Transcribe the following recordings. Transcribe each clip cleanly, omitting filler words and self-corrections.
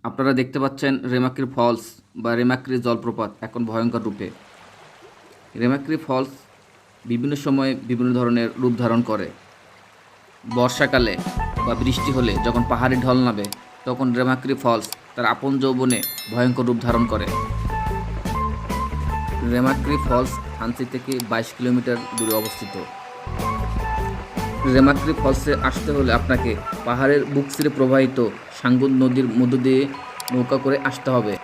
আপনারা দেখতে পাচ্ছেন রেমাক্রি ফলস বা রেমাক্রি জলপ্রপাত এখন ভয়ঙ্কর রূপে। রেমাক্রি ফলস বিভিন্ন সময়ে বিভিন্ন ধরনের রূপ ধারণ করে। বর্ষাকালে বা বৃষ্টি হলে যখন পাহাড়ি ঢল নামে তখন রেমাক্রি ফলস তার আপন যৌবনে ভয়ঙ্কর রূপ ধারণ করে। রেমাক্রি ফলস থানচি থেকে 22 কিলোমিটার দূরে অবস্থিত। রেমাক্রি ফলসে আসতে হলে আপনাকে পাহাড়ের বুক চিরে প্রবাহিত সাঙ্গুল নদীর মধ্য দিয়ে নৌকা করে আসতে হবে।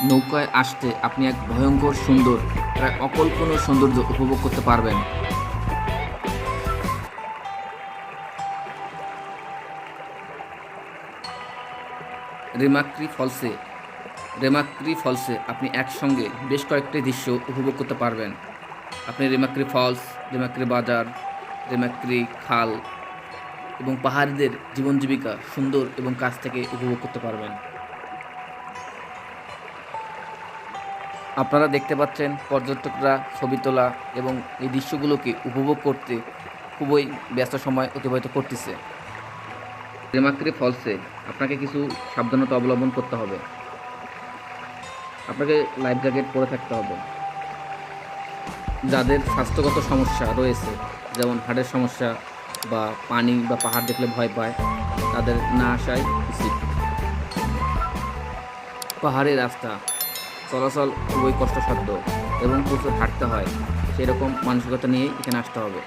নৌকায় আসতে আপনি এক ভয়ঙ্কর সুন্দর, প্রায় অকল্পনীয় সৌন্দর্য উপভোগ করতে পারবেন। রেমাক্রি ফলসে আপনি একসঙ্গে বেশ কয়েকটি দৃশ্য উপভোগ করতে পারবেন। আপনি রেমাক্রি ফলস, রেমাক্রি বাজার, রেমাক্রি খাল এবং পাহাড়িদের জীবন জীবিকা সুন্দর এবং কাছ থেকে উপভোগ করতে পারবেন। আপনারা দেখতে পাচ্ছেন পর্যটকরা ছবি তোলা এবং এই দৃশ্যগুলোকে উপভোগ করতে খুবই ব্যস্ত সময় অতিবাহিত করতেছে। রেমাক্রি ফলসে আপনাকে কিছু সাবধানতা অবলম্বন করতে হবে। আপনাকে লাইফ জ্যাকেট পরে থাকতে হবে। যাদের স্বাস্থ্যগত সমস্যা রয়েছে, যেমন হার্টের সমস্যা বা পানি বা পাহাড় দেখলে ভয় পায়, তাদের না আসাই উচিত। পাহাড়ি রাস্তা চলাচল খুবই কষ্টসাধ্য এবং প্রচুর হাঁটতে হয়, সেরকম মানসিকতা নিয়েই এখানে আসতে হবে।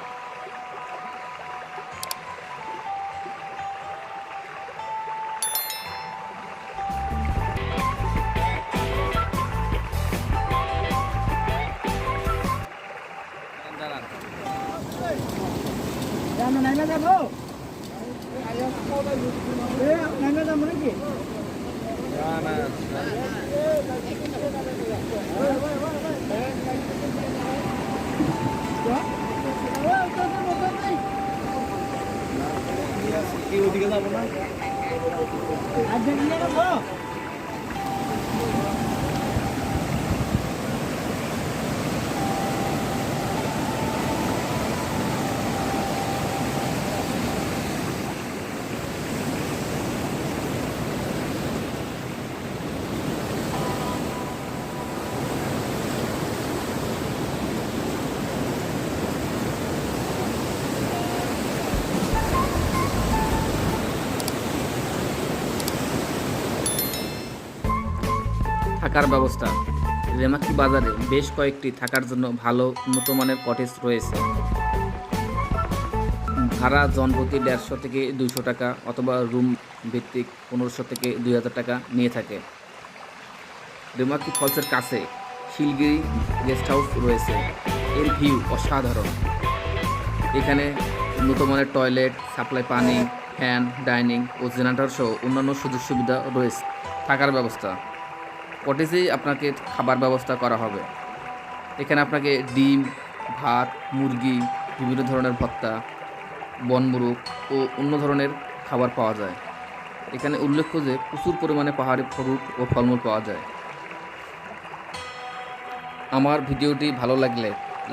নাইমা যাবো নাইমা যাবো নাকি ওদিকে যাবো না আজ নিয়ে যাবো। থাকার ব্যবস্থা রেমাক্রি বাজারে বেশ কয়েকটি থাকার জন্য ভালো উন্নত মানের কটেজ রয়েছে। ভাড়া জনপ্রতি 150 থেকে 200 টাকা অথবা রুম ভিত্তিক 1500 থেকে 2000 টাকা নিয়ে থাকে। রেমাক্রি ফলসের কাছে শিলগিরি গেস্ট হাউস রয়েছে। এর ভিউ অসাধারণ। এখানে উন্নত মানের টয়লেট, সাপ্লাই পানি, ফ্যান, ডাইনিং ও জেনারেটর সহ অন্যান্য সুযোগ সুবিধা রয়েছে। থাকার ব্যবস্থা কটেজেই আপনাকে খাবার ব্যবস্থা করা হবে। এখানে আপনাকে ডিম, ভাত, মুরগি, বিভিন্ন ধরনের ভর্তা, বনমুরগ ও অন্য ধরনের খাবার পাওয়া যায়। এখানে উল্লেখ্য যে প্রচুর পরিমাণে পাহাড়ি ফ্রুট ও ফলমূল পাওয়া যায়। আমার ভিডিওটি ভালো লাগলে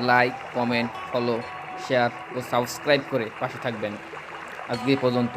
লাইক, কমেন্ট, ফলো, শেয়ার ও সাবস্ক্রাইব করে পাশে থাকবেন। আজকে এই পর্যন্ত।